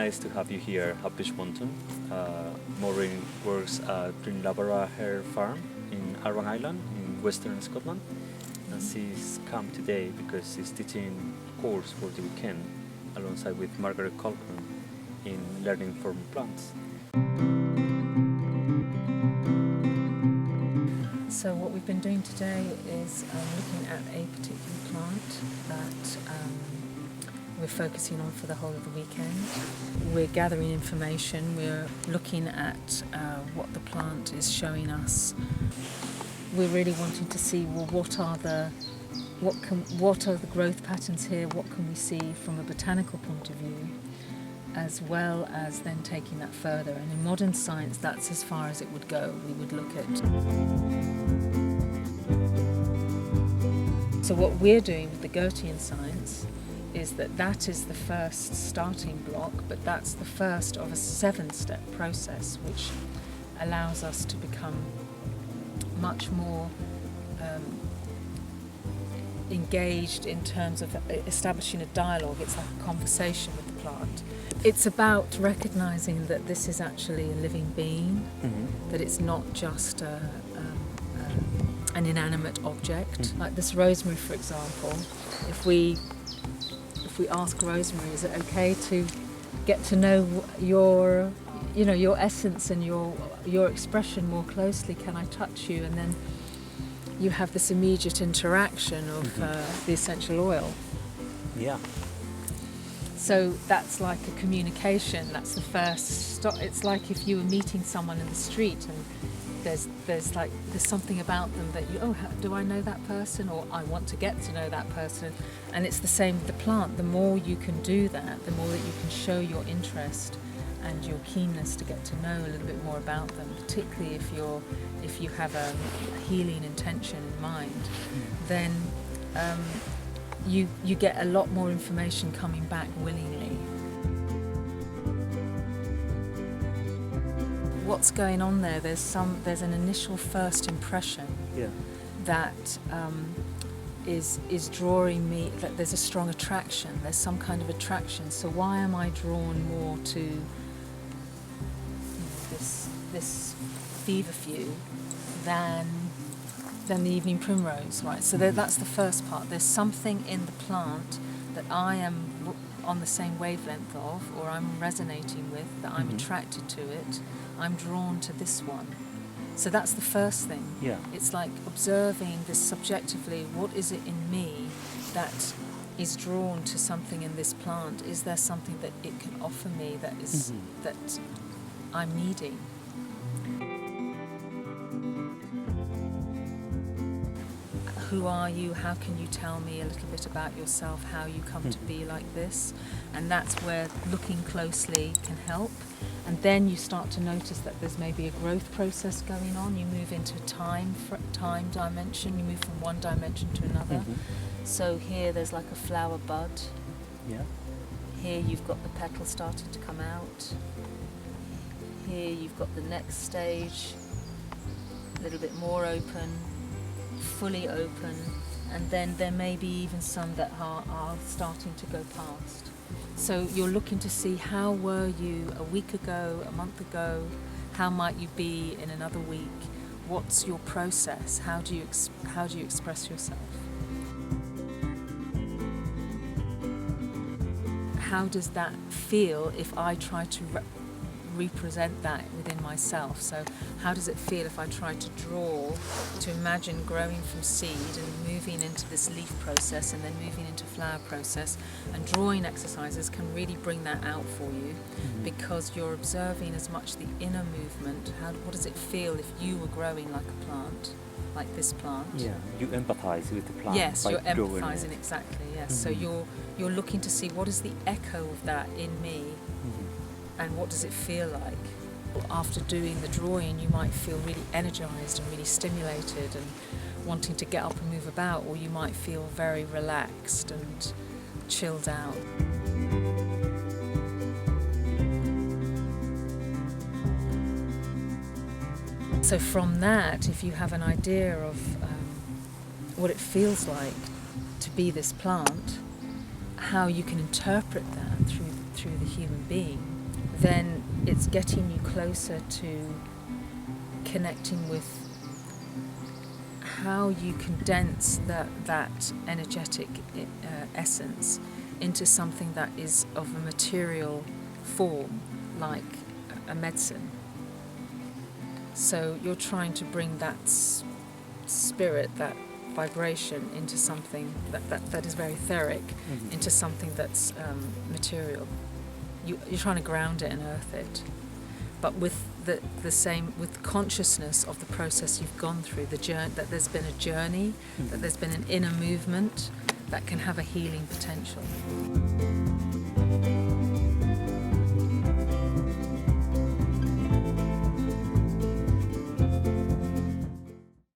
nice to have you here at Pishwanton. Maureen works at Drimlabarra Hair Farm in Arran Island in Western Scotland, and she's come today because she's teaching a course for the weekend alongside with Margaret Colquhoun in learning from plants. So what we've been doing today is looking at a particular plant that we're focusing on for the whole of the weekend. We're gathering information, we're looking at what the plant is showing us. We're really wanting to see, well, what are the growth patterns here, what can we see from a botanical point of view, as well as then taking that further. And in modern science, that's as far as it would go. We would look at. So what we're doing with the Goethean science is that is the first starting block, but that's the first of a 7-step process which allows us to become much more engaged in terms of establishing a dialogue. It's like a conversation with the plant. It's about recognising that this is actually a living being, that it's not just an inanimate object. Like this rosemary, for example, if we ask rosemary, is it okay to get to know your essence and your expression more closely? Can I touch you? And then you have this immediate interaction of the essential oil. Yeah. So that's like a communication. That's the first stop. It's like if you were meeting someone in the street and there's something about them that do I know that person, or I want to get to know that person. And it's the same with the plant. The more you can do that, the more that you can show your interest and your keenness to get to know a little bit more about them, particularly if you have a healing intention in mind, then you get a lot more information coming back willingly. What's going on there? There's an initial first impression that is drawing me. That there's a strong attraction. There's some kind of attraction. So why am I drawn more to this feverfew than the evening primrose? Right. So that's the first part. There's something in the plant that I am on the same wavelength of, or I'm resonating with, that I'm attracted to it. I'm drawn to this one. So that's the first thing. Yeah. It's like observing this subjectively. What is it in me that is drawn to something in this plant? Is there something that it can offer me that is that I'm needing? Who are you? How can you tell me a little bit about yourself, how you come to be like this? And that's where looking closely can help. And then you start to notice that there's maybe a growth process going on. You move into time dimension. You move from one dimension to another. So here there's like a flower bud. Yeah. Here you've got the petals starting to come out. Here you've got the next stage, a little bit more open, fully open, and then there may be even some that are starting to go past. So you're looking to see, how were you a week ago, a month ago? How might you be in another week? What's your process? How do you express yourself? How does that feel if I try to represent that within myself? So how does it feel if I try to draw, to imagine growing from seed and moving into this leaf process and then moving into flower process? And drawing exercises can really bring that out for you, because you're observing as much the inner movement. What does it feel if you were growing like a plant, like this plant? Yeah, you empathize with the plant. Yes, you're empathizing, exactly, yes. So you're looking to see, what is the echo of that in me? And what does it feel like? After doing the drawing, you might feel really energized and really stimulated and wanting to get up and move about, or you might feel very relaxed and chilled out. So from that, if you have an idea of what it feels like to be this plant, how you can interpret that through the human being, then it's getting you closer to connecting with how you condense that energetic essence into something that is of a material form, like a medicine. So you're trying to bring that spirit, that vibration, into something that is very etheric, into something that's material. You're trying to ground it and earth it, but with the same, with consciousness of the process you've gone through, the journey, that there's been a journey, that there's been an inner movement that can have a healing potential.